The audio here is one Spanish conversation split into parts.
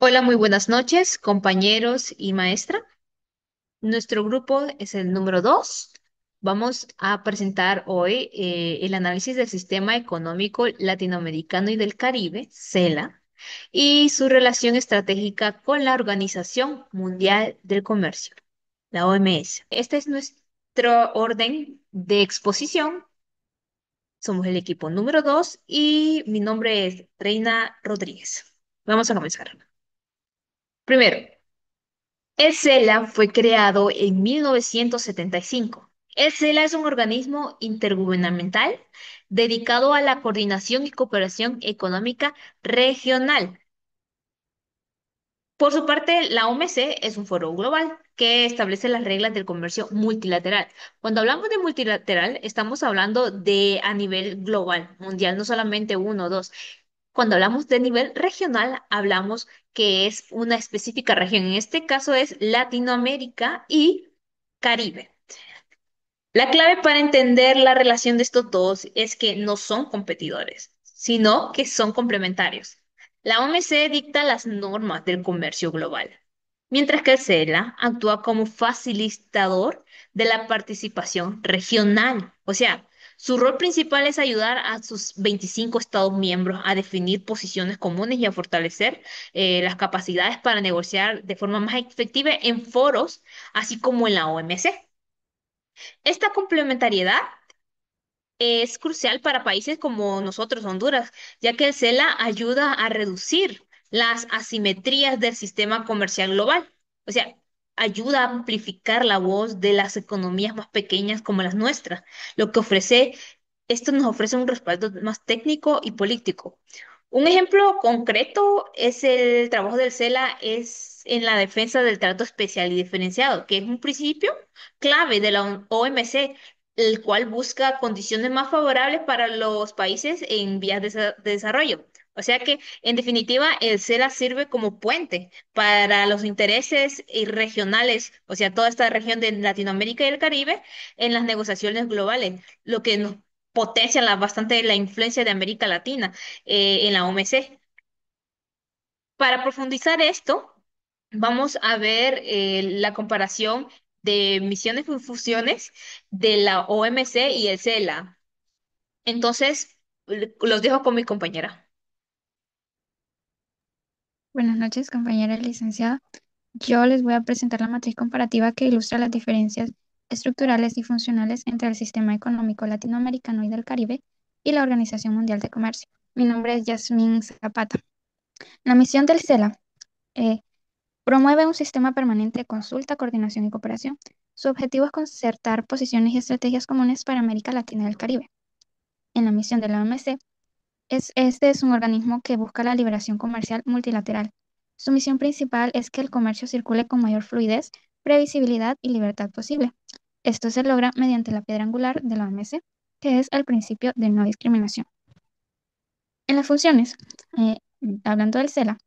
Hola, muy buenas noches, compañeros y maestra. Nuestro grupo es el número 2. Vamos a presentar hoy el análisis del sistema económico latinoamericano y del Caribe, CELA, y su relación estratégica con la Organización Mundial del Comercio, la OMS. Este es nuestro orden de exposición. Somos el equipo número 2 y mi nombre es Reina Rodríguez. Vamos a comenzar. Primero, el CELA fue creado en 1975. El CELA es un organismo intergubernamental dedicado a la coordinación y cooperación económica regional. Por su parte, la OMC es un foro global que establece las reglas del comercio multilateral. Cuando hablamos de multilateral, estamos hablando de a nivel global, mundial, no solamente uno o dos. Cuando hablamos de nivel regional, hablamos que es una específica región. En este caso es Latinoamérica y Caribe. La clave para entender la relación de estos dos es que no son competidores, sino que son complementarios. La OMC dicta las normas del comercio global, mientras que el CELA actúa como facilitador de la participación regional. O sea, su rol principal es ayudar a sus 25 Estados miembros a definir posiciones comunes y a fortalecer las capacidades para negociar de forma más efectiva en foros, así como en la OMC. Esta complementariedad es crucial para países como nosotros, Honduras, ya que el CELA ayuda a reducir las asimetrías del sistema comercial global. O sea, ayuda a amplificar la voz de las economías más pequeñas como las nuestras, lo que esto nos ofrece un respaldo más técnico y político. Un ejemplo concreto es el trabajo del CELA es en la defensa del trato especial y diferenciado, que es un principio clave de la OMC, el cual busca condiciones más favorables para los países en vías de desarrollo. O sea que, en definitiva, el CELA sirve como puente para los intereses regionales, o sea, toda esta región de Latinoamérica y el Caribe, en las negociaciones globales, lo que nos potencia bastante la influencia de América Latina en la OMC. Para profundizar esto, vamos a ver la comparación de misiones y fusiones de la OMC y el CELA. Entonces, los dejo con mi compañera. Buenas noches, compañera licenciada. Yo les voy a presentar la matriz comparativa que ilustra las diferencias estructurales y funcionales entre el sistema económico latinoamericano y del Caribe y la Organización Mundial de Comercio. Mi nombre es Yasmín Zapata. La misión del CELA eh, promueve un sistema permanente de consulta, coordinación y cooperación. Su objetivo es concertar posiciones y estrategias comunes para América Latina y el Caribe. En la misión de la OMC, este es un organismo que busca la liberación comercial multilateral. Su misión principal es que el comercio circule con mayor fluidez, previsibilidad y libertad posible. Esto se logra mediante la piedra angular de la OMC, que es el principio de no discriminación. En las funciones, eh, hablando del CELA,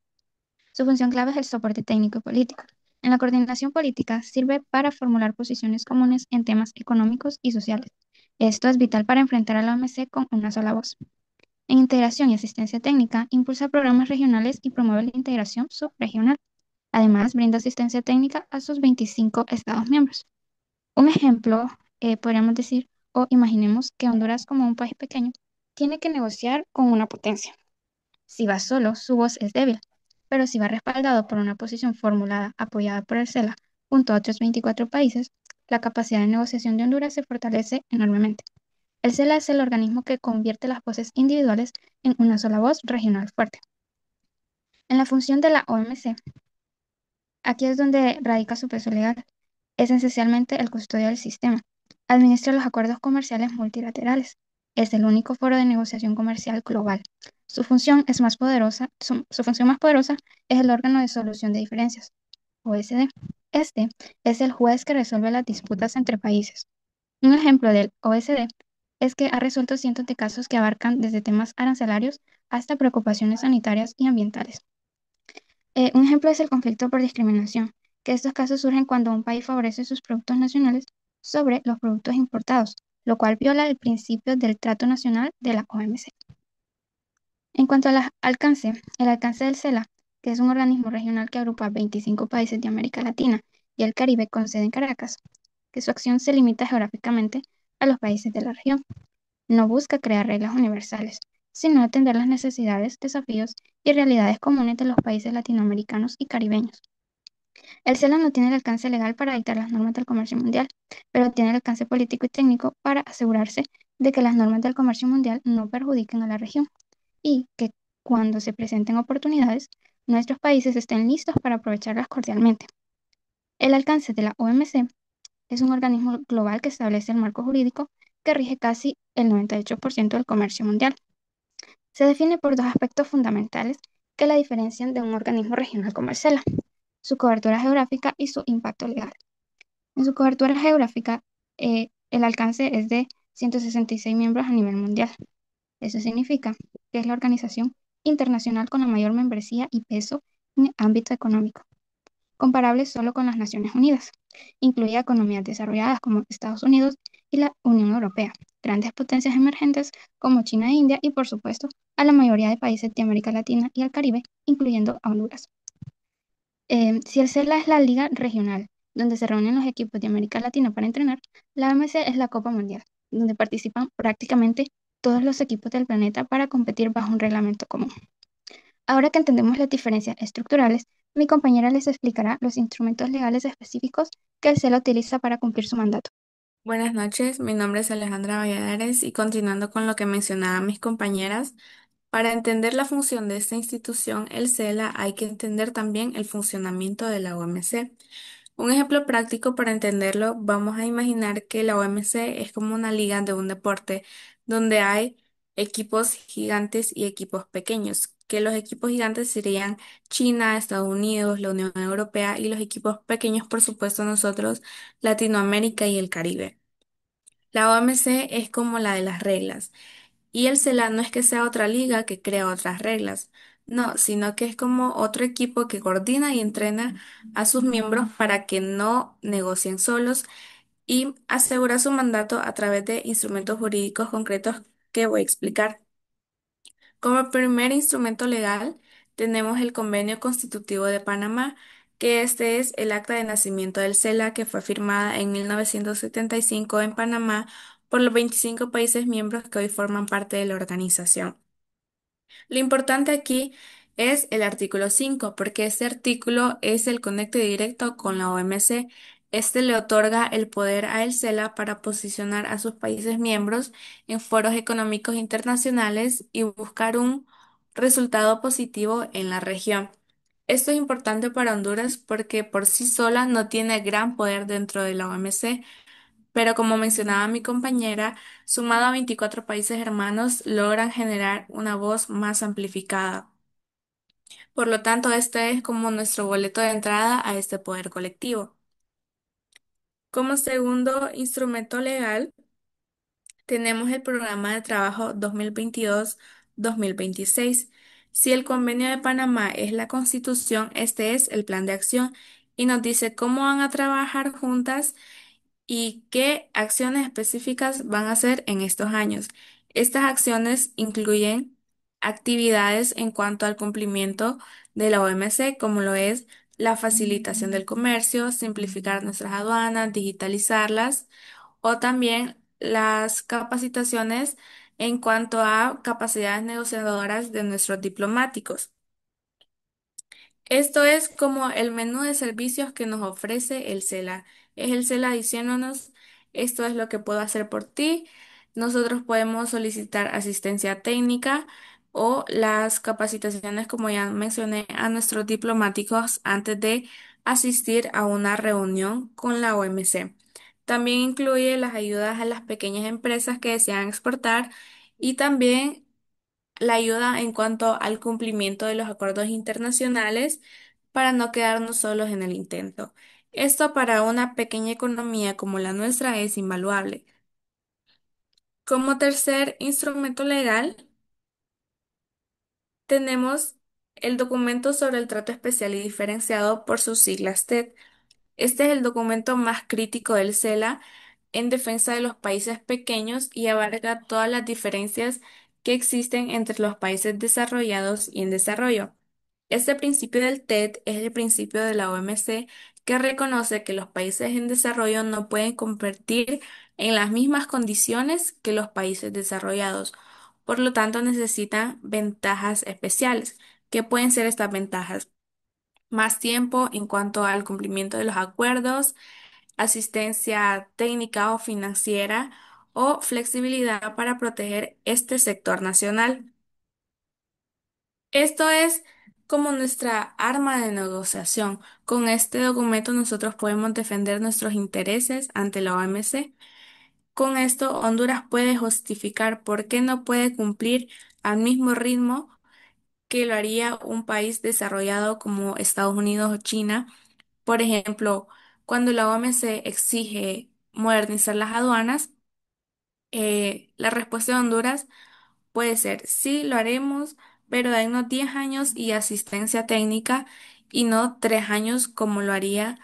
su función clave es el soporte técnico y político. En la coordinación política sirve para formular posiciones comunes en temas económicos y sociales. Esto es vital para enfrentar a la OMC con una sola voz. En integración y asistencia técnica, impulsa programas regionales y promueve la integración subregional. Además, brinda asistencia técnica a sus 25 Estados miembros. Un ejemplo, podríamos decir, o imaginemos que Honduras, como un país pequeño, tiene que negociar con una potencia. Si va solo, su voz es débil, pero si va respaldado por una posición formulada, apoyada por el CELA, junto a otros 24 países, la capacidad de negociación de Honduras se fortalece enormemente. El CELA es el organismo que convierte las voces individuales en una sola voz regional fuerte. En la función de la OMC, aquí es donde radica su peso legal. Es esencialmente el custodio del sistema. Administra los acuerdos comerciales multilaterales. Es el único foro de negociación comercial global. Su función es más poderosa, su función más poderosa es el órgano de solución de diferencias, OSD. Este es el juez que resuelve las disputas entre países. Un ejemplo del OSD es que ha resuelto cientos de casos que abarcan desde temas arancelarios hasta preocupaciones sanitarias y ambientales. Un ejemplo es el conflicto por discriminación, que estos casos surgen cuando un país favorece sus productos nacionales sobre los productos importados, lo cual viola el principio del trato nacional de la OMC. En cuanto al alcance, el alcance del CELA que es un organismo regional que agrupa 25 países de América Latina y el Caribe con sede en Caracas, que su acción se limita geográficamente a los países de la región. No busca crear reglas universales, sino atender las necesidades, desafíos y realidades comunes de los países latinoamericanos y caribeños. El CELA no tiene el alcance legal para dictar las normas del comercio mundial, pero tiene el alcance político y técnico para asegurarse de que las normas del comercio mundial no perjudiquen a la región y que cuando se presenten oportunidades, nuestros países estén listos para aprovecharlas cordialmente. El alcance de la OMC es un organismo global que establece el marco jurídico que rige casi el 98% del comercio mundial. Se define por dos aspectos fundamentales que la diferencian de un organismo regional como el CELA: su cobertura geográfica y su impacto legal. En su cobertura geográfica, el alcance es de 166 miembros a nivel mundial. Eso significa que es la organización internacional con la mayor membresía y peso en el ámbito económico, comparable solo con las Naciones Unidas. Incluye economías desarrolladas como Estados Unidos y la Unión Europea, grandes potencias emergentes como China e India y, por supuesto, a la mayoría de países de América Latina y el Caribe, incluyendo a Honduras. Si el CELA es la liga regional, donde se reúnen los equipos de América Latina para entrenar, la OMC es la Copa Mundial, donde participan prácticamente todos los equipos del planeta para competir bajo un reglamento común. Ahora que entendemos las diferencias estructurales, mi compañera les explicará los instrumentos legales específicos que el CELA utiliza para cumplir su mandato. Buenas noches, mi nombre es Alejandra Valladares y continuando con lo que mencionaban mis compañeras, para entender la función de esta institución, el CELA, hay que entender también el funcionamiento de la OMC. Un ejemplo práctico para entenderlo, vamos a imaginar que la OMC es como una liga de un deporte donde hay equipos gigantes y equipos pequeños, que los equipos gigantes serían China, Estados Unidos, la Unión Europea y los equipos pequeños, por supuesto, nosotros, Latinoamérica y el Caribe. La OMC es como la de las reglas y el CELA no es que sea otra liga que crea otras reglas, no, sino que es como otro equipo que coordina y entrena a sus miembros para que no negocien solos y asegura su mandato a través de instrumentos jurídicos concretos que voy a explicar. Como primer instrumento legal, tenemos el Convenio Constitutivo de Panamá, que este es el acta de nacimiento del CELA, que fue firmada en 1975 en Panamá por los 25 países miembros que hoy forman parte de la organización. Lo importante aquí es el artículo 5, porque este artículo es el conecte directo con la OMC. Este le otorga el poder a el CELA para posicionar a sus países miembros en foros económicos internacionales y buscar un resultado positivo en la región. Esto es importante para Honduras porque por sí sola no tiene gran poder dentro de la OMC, pero como mencionaba mi compañera, sumado a 24 países hermanos, logran generar una voz más amplificada. Por lo tanto, este es como nuestro boleto de entrada a este poder colectivo. Como segundo instrumento legal, tenemos el programa de trabajo 2022-2026. Si el Convenio de Panamá es la Constitución, este es el plan de acción y nos dice cómo van a trabajar juntas y qué acciones específicas van a hacer en estos años. Estas acciones incluyen actividades en cuanto al cumplimiento de la OMC, como lo es la facilitación del comercio, simplificar nuestras aduanas, digitalizarlas, o también las capacitaciones en cuanto a capacidades negociadoras de nuestros diplomáticos. Esto es como el menú de servicios que nos ofrece el CELA. Es el CELA diciéndonos, esto es lo que puedo hacer por ti. Nosotros podemos solicitar asistencia técnica o las capacitaciones, como ya mencioné, a nuestros diplomáticos antes de asistir a una reunión con la OMC. También incluye las ayudas a las pequeñas empresas que desean exportar y también la ayuda en cuanto al cumplimiento de los acuerdos internacionales para no quedarnos solos en el intento. Esto para una pequeña economía como la nuestra es invaluable. Como tercer instrumento legal, tenemos el documento sobre el trato especial y diferenciado por sus siglas TED. Este es el documento más crítico del CELA en defensa de los países pequeños y abarca todas las diferencias que existen entre los países desarrollados y en desarrollo. Este principio del TED es el principio de la OMC que reconoce que los países en desarrollo no pueden competir en las mismas condiciones que los países desarrollados. Por lo tanto, necesitan ventajas especiales. ¿Qué pueden ser estas ventajas? Más tiempo en cuanto al cumplimiento de los acuerdos, asistencia técnica o financiera o flexibilidad para proteger este sector nacional. Esto es como nuestra arma de negociación. Con este documento nosotros podemos defender nuestros intereses ante la OMC. Con esto, Honduras puede justificar por qué no puede cumplir al mismo ritmo que lo haría un país desarrollado como Estados Unidos o China. Por ejemplo, cuando la OMC exige modernizar las aduanas, la respuesta de Honduras puede ser, sí, lo haremos, pero denos 10 años y asistencia técnica y no 3 años como lo haría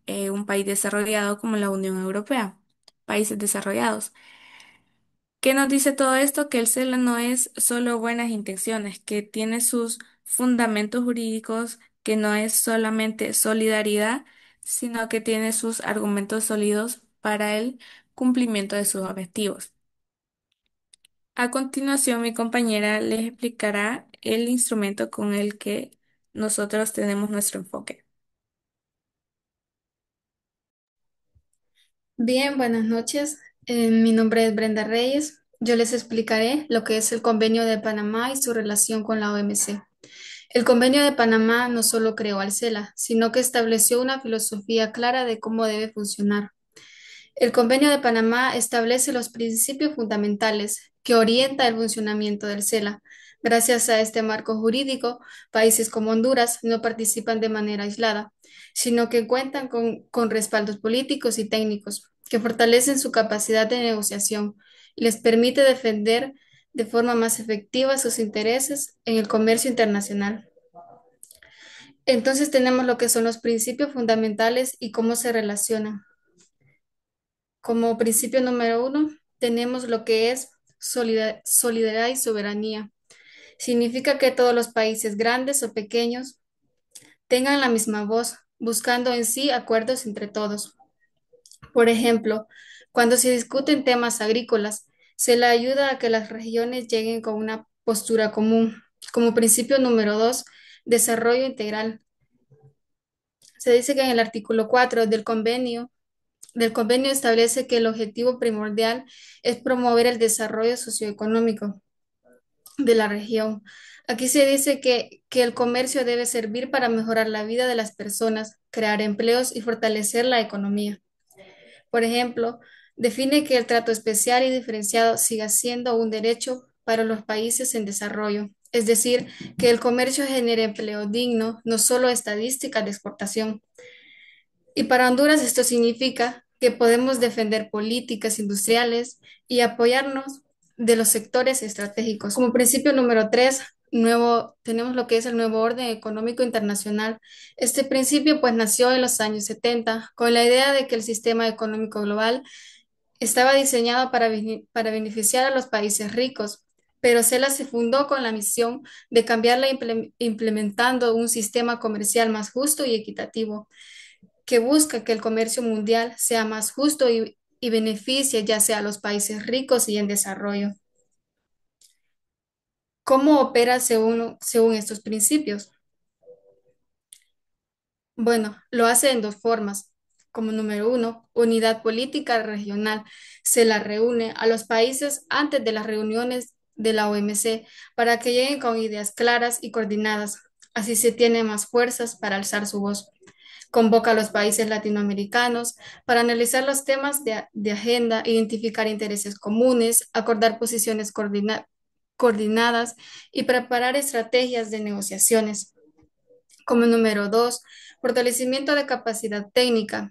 un país desarrollado como la Unión Europea, países desarrollados. ¿Qué nos dice todo esto? Que el CELA no es solo buenas intenciones, que tiene sus fundamentos jurídicos, que no es solamente solidaridad, sino que tiene sus argumentos sólidos para el cumplimiento de sus objetivos. A continuación, mi compañera les explicará el instrumento con el que nosotros tenemos nuestro enfoque. Bien, buenas noches. Mi nombre es Brenda Reyes. Yo les explicaré lo que es el Convenio de Panamá y su relación con la OMC. El Convenio de Panamá no solo creó al CELA, sino que estableció una filosofía clara de cómo debe funcionar. El Convenio de Panamá establece los principios fundamentales que orienta el funcionamiento del CELA. Gracias a este marco jurídico, países como Honduras no participan de manera aislada, sino que cuentan con respaldos políticos y técnicos que fortalecen su capacidad de negociación y les permite defender de forma más efectiva sus intereses en el comercio internacional. Entonces tenemos lo que son los principios fundamentales y cómo se relacionan. Como principio número uno, tenemos lo que es solidaridad y soberanía. Significa que todos los países, grandes o pequeños, tengan la misma voz, buscando en sí acuerdos entre todos. Por ejemplo, cuando se discuten temas agrícolas, se le ayuda a que las regiones lleguen con una postura común. Como principio número dos, desarrollo integral. Se dice que en el artículo 4 del convenio establece que el objetivo primordial es promover el desarrollo socioeconómico de la región. Aquí se dice que el comercio debe servir para mejorar la vida de las personas, crear empleos y fortalecer la economía. Por ejemplo, define que el trato especial y diferenciado siga siendo un derecho para los países en desarrollo. Es decir, que el comercio genere empleo digno, no solo estadísticas de exportación. Y para Honduras esto significa que podemos defender políticas industriales y apoyarnos de los sectores estratégicos. Como principio número tres, tenemos lo que es el nuevo orden económico internacional. Este principio pues nació en los años 70 con la idea de que el sistema económico global estaba diseñado para beneficiar a los países ricos, pero CELA se fundó con la misión de cambiarla implementando un sistema comercial más justo y equitativo que busca que el comercio mundial sea más justo y beneficie ya sea a los países ricos y en desarrollo. ¿Cómo opera según estos principios? Bueno, lo hace en dos formas. Como número uno, unidad política regional. Se la reúne a los países antes de las reuniones de la OMC para que lleguen con ideas claras y coordinadas. Así se tiene más fuerzas para alzar su voz. Convoca a los países latinoamericanos para analizar los temas de agenda, identificar intereses comunes, acordar posiciones coordinadas y preparar estrategias de negociaciones. Como número dos, fortalecimiento de capacidad técnica.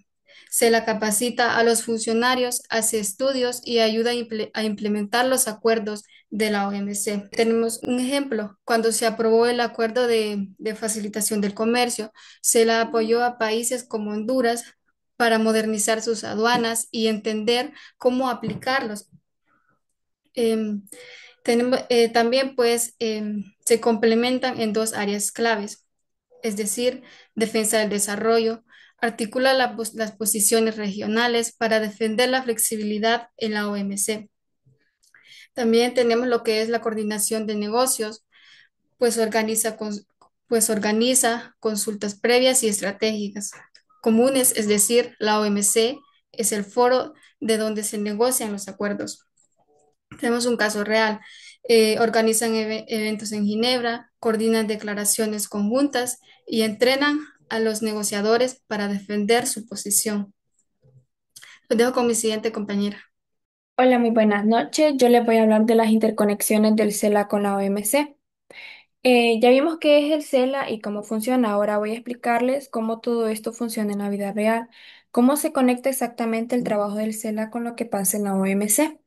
Se la capacita a los funcionarios, hace estudios y ayuda a implementar los acuerdos de la OMC. Tenemos un ejemplo, cuando se aprobó el acuerdo de facilitación del comercio, se la apoyó a países como Honduras para modernizar sus aduanas y entender cómo aplicarlos. También pues se complementan en dos áreas claves. es decir, defensa del desarrollo, articula las posiciones regionales para defender la flexibilidad en la OMC. También tenemos lo que es la coordinación de negocios, pues pues organiza consultas previas y estratégicas comunes, es decir, la OMC es el foro de donde se negocian los acuerdos. Tenemos un caso real. Organizan eventos en Ginebra, coordinan declaraciones conjuntas y entrenan a los negociadores para defender su posición. Los dejo con mi siguiente compañera. Hola, muy buenas noches. Yo les voy a hablar de las interconexiones del CELA con la OMC. Ya vimos qué es el CELA y cómo funciona. Ahora voy a explicarles cómo todo esto funciona en la vida real, cómo se conecta exactamente el trabajo del CELA con lo que pasa en la OMC.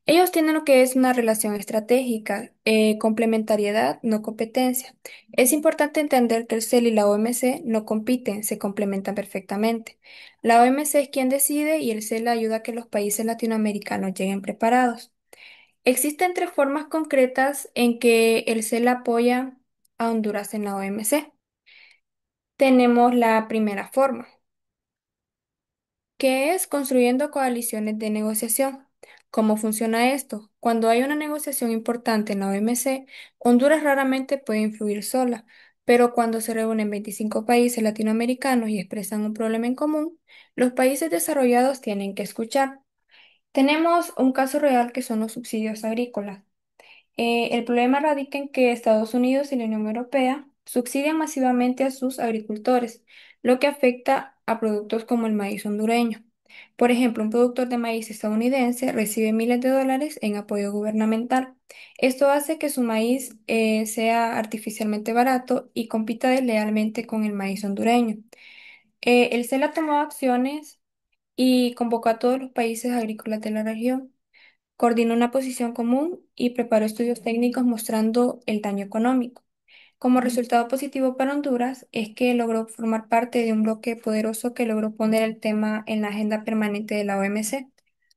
Ellos tienen lo que es una relación estratégica, complementariedad, no competencia. Es importante entender que el CEL y la OMC no compiten, se complementan perfectamente. La OMC es quien decide y el CEL ayuda a que los países latinoamericanos lleguen preparados. Existen tres formas concretas en que el CEL apoya a Honduras en la OMC. Tenemos la primera forma, que es construyendo coaliciones de negociación. ¿Cómo funciona esto? Cuando hay una negociación importante en la OMC, Honduras raramente puede influir sola, pero cuando se reúnen 25 países latinoamericanos y expresan un problema en común, los países desarrollados tienen que escuchar. Tenemos un caso real que son los subsidios agrícolas. El problema radica en que Estados Unidos y la Unión Europea subsidian masivamente a sus agricultores, lo que afecta a productos como el maíz hondureño. Por ejemplo, un productor de maíz estadounidense recibe miles de dólares en apoyo gubernamental. Esto hace que su maíz sea artificialmente barato y compita deslealmente con el maíz hondureño. El CELA tomó acciones y convocó a todos los países agrícolas de la región. Coordinó una posición común y preparó estudios técnicos mostrando el daño económico. Como resultado positivo para Honduras es que logró formar parte de un bloque poderoso que logró poner el tema en la agenda permanente de la OMC.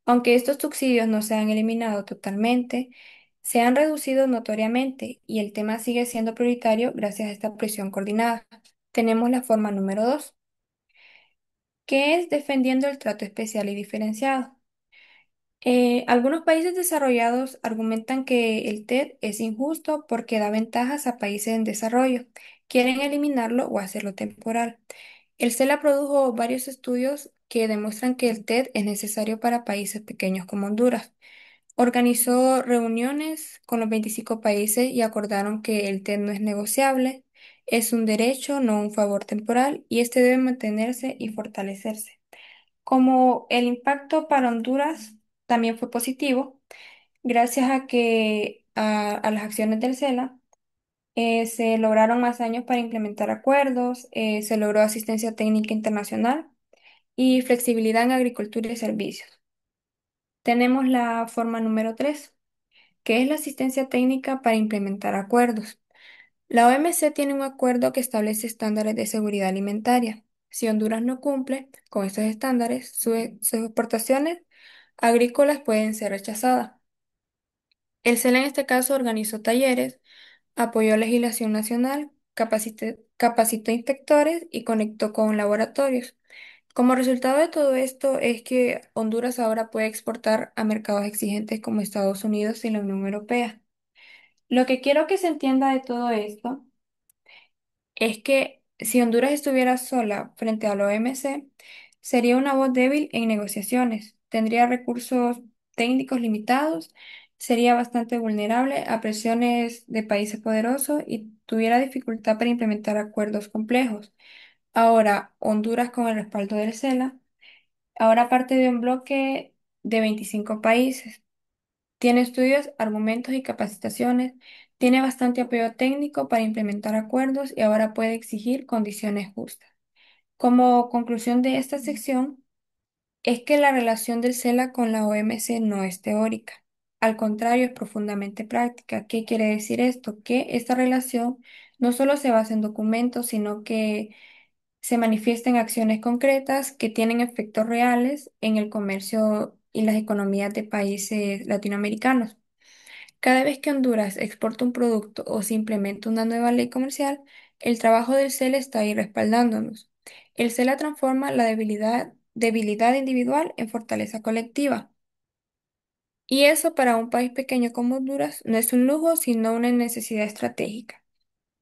Aunque estos subsidios no se han eliminado totalmente, se han reducido notoriamente y el tema sigue siendo prioritario gracias a esta presión coordinada. Tenemos la forma número 2, que es defendiendo el trato especial y diferenciado. Algunos países desarrollados argumentan que el TED es injusto porque da ventajas a países en desarrollo. Quieren eliminarlo o hacerlo temporal. El CELA produjo varios estudios que demuestran que el TED es necesario para países pequeños como Honduras. Organizó reuniones con los 25 países y acordaron que el TED no es negociable, es un derecho, no un favor temporal, y este debe mantenerse y fortalecerse. Como el impacto para Honduras también fue positivo, gracias a que a las acciones del CELA se lograron más años para implementar acuerdos, se logró asistencia técnica internacional y flexibilidad en agricultura y servicios. Tenemos la forma número 3, que es la asistencia técnica para implementar acuerdos. La OMC tiene un acuerdo que establece estándares de seguridad alimentaria. Si Honduras no cumple con estos estándares, sus exportaciones agrícolas pueden ser rechazadas. El CELA en este caso organizó talleres, apoyó legislación nacional, capacitó inspectores y conectó con laboratorios. Como resultado de todo esto es que Honduras ahora puede exportar a mercados exigentes como Estados Unidos y la Unión Europea. Lo que quiero que se entienda de todo esto es que si Honduras estuviera sola frente a la OMC, sería una voz débil en negociaciones, tendría recursos técnicos limitados, sería bastante vulnerable a presiones de países poderosos y tuviera dificultad para implementar acuerdos complejos. Ahora, Honduras con el respaldo del CELA, ahora parte de un bloque de 25 países. Tiene estudios, argumentos y capacitaciones, tiene bastante apoyo técnico para implementar acuerdos y ahora puede exigir condiciones justas. Como conclusión de esta sección, es que la relación del CELA con la OMC no es teórica. Al contrario, es profundamente práctica. ¿Qué quiere decir esto? Que esta relación no solo se basa en documentos, sino que se manifiesta en acciones concretas que tienen efectos reales en el comercio y las economías de países latinoamericanos. Cada vez que Honduras exporta un producto o se implementa una nueva ley comercial, El trabajo del CELA está ahí respaldándonos. El CELA transforma la debilidad individual en fortaleza colectiva. Y eso para un país pequeño como Honduras no es un lujo, sino una necesidad estratégica.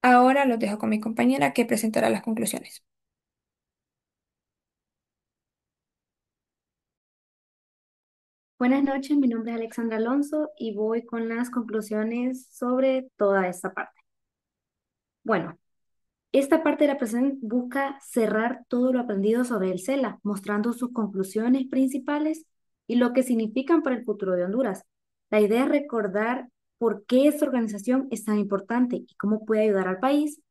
Ahora los dejo con mi compañera que presentará las conclusiones. Buenas noches, mi nombre es Alexandra Alonso y voy con las conclusiones sobre toda esta parte. Bueno, esta parte de la presentación busca cerrar todo lo aprendido sobre el CELA, mostrando sus conclusiones principales y lo que significan para el futuro de Honduras. La idea es recordar por qué esta organización es tan importante y cómo puede ayudar al país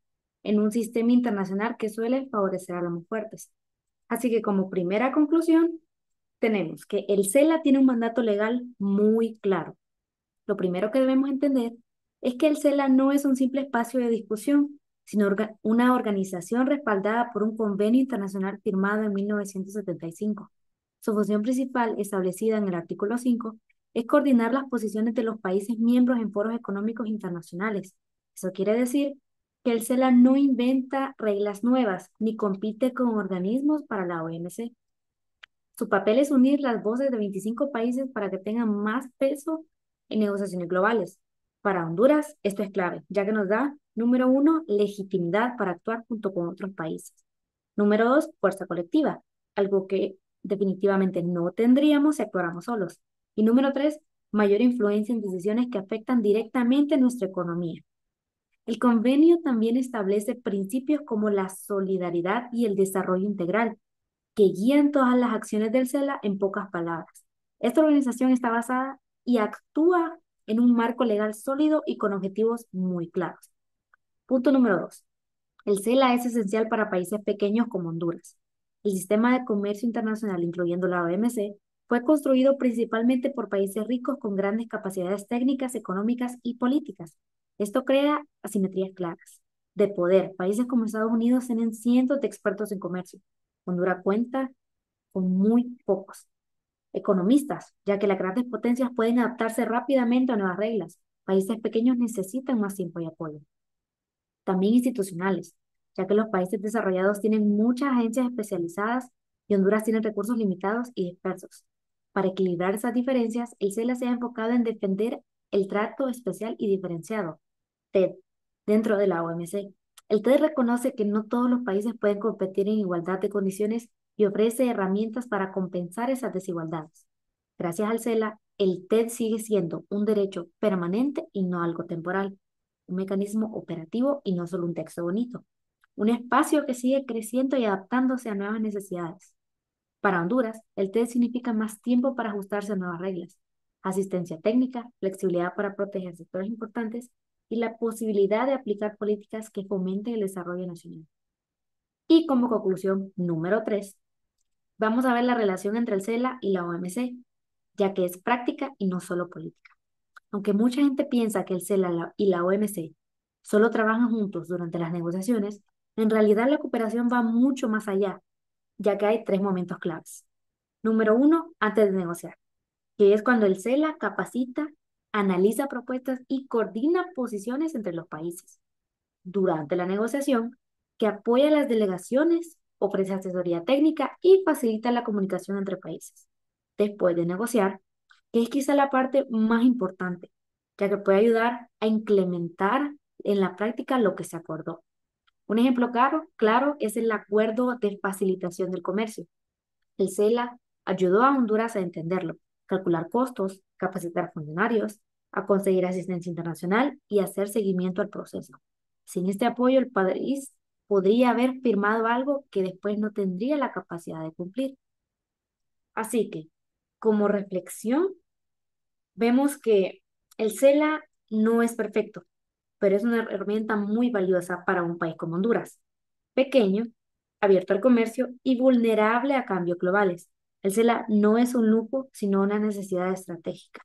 en un sistema internacional que suele favorecer a los más fuertes. Así que como primera conclusión, tenemos que el CELA tiene un mandato legal muy claro. Lo primero que debemos entender es que el CELA no es un simple espacio de discusión, sino una organización respaldada por un convenio internacional firmado en 1975. Su función principal, establecida en el artículo 5, es coordinar las posiciones de los países miembros en foros económicos internacionales. Eso quiere decir que el CELA no inventa reglas nuevas ni compite con organismos para la OMC. Su papel es unir las voces de 25 países para que tengan más peso en negociaciones globales. Para Honduras, esto es clave, ya que nos da, número uno, legitimidad para actuar junto con otros países. Número dos, fuerza colectiva, algo que definitivamente no tendríamos si actuáramos solos. Y número tres, mayor influencia en decisiones que afectan directamente nuestra economía. El convenio también establece principios como la solidaridad y el desarrollo integral, que guían todas las acciones del CELA en pocas palabras. Esta organización está basada y actúa en un marco legal sólido y con objetivos muy claros. Punto número dos. El CELA es esencial para países pequeños como Honduras. El sistema de comercio internacional, incluyendo la OMC, fue construido principalmente por países ricos con grandes capacidades técnicas, económicas y políticas. Esto crea asimetrías claras de poder. Países como Estados Unidos tienen cientos de expertos en comercio. Honduras cuenta con muy pocos economistas, ya que las grandes potencias pueden adaptarse rápidamente a nuevas reglas. Países pequeños necesitan más tiempo y apoyo. También institucionales, ya que los países desarrollados tienen muchas agencias especializadas y Honduras tiene recursos limitados y dispersos. Para equilibrar esas diferencias, el CELA se ha enfocado en defender el trato especial y diferenciado, TED, dentro de la OMC. El TED reconoce que no todos los países pueden competir en igualdad de condiciones y ofrece herramientas para compensar esas desigualdades. Gracias al CELA, el TED sigue siendo un derecho permanente y no algo temporal, un mecanismo operativo y no solo un texto bonito, un espacio que sigue creciendo y adaptándose a nuevas necesidades. Para Honduras, el TED significa más tiempo para ajustarse a nuevas reglas, asistencia técnica, flexibilidad para proteger sectores importantes y la posibilidad de aplicar políticas que fomenten el desarrollo nacional. Y como conclusión número 3, vamos a ver la relación entre el CELA y la OMC, ya que es práctica y no solo política. Aunque mucha gente piensa que el CELA y la OMC solo trabajan juntos durante las negociaciones, en realidad la cooperación va mucho más allá, ya que hay tres momentos claves. Número uno, antes de negociar, que es cuando el CELA capacita, analiza propuestas y coordina posiciones entre los países. Durante la negociación, que apoya a las delegaciones, ofrece asesoría técnica y facilita la comunicación entre países. Después de negociar, que es quizá la parte más importante, ya que puede ayudar a implementar en la práctica lo que se acordó. Un ejemplo claro es el acuerdo de facilitación del comercio. El CELA ayudó a Honduras a entenderlo, calcular costos, capacitar funcionarios, a conseguir asistencia internacional y hacer seguimiento al proceso. Sin este apoyo, el país podría haber firmado algo que después no tendría la capacidad de cumplir. Así que, como reflexión, vemos que el CELA no es perfecto, pero es una herramienta muy valiosa para un país como Honduras, pequeño, abierto al comercio y vulnerable a cambios globales. El CELA no es un lujo, sino una necesidad estratégica.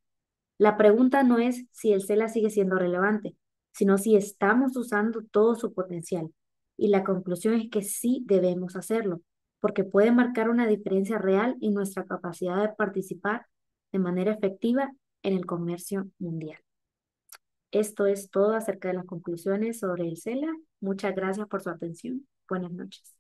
La pregunta no es si el CELA sigue siendo relevante, sino si estamos usando todo su potencial. Y la conclusión es que sí debemos hacerlo, porque puede marcar una diferencia real en nuestra capacidad de participar de manera efectiva en el comercio mundial. Esto es todo acerca de las conclusiones sobre el CELA Muchas gracias por su atención. Buenas noches.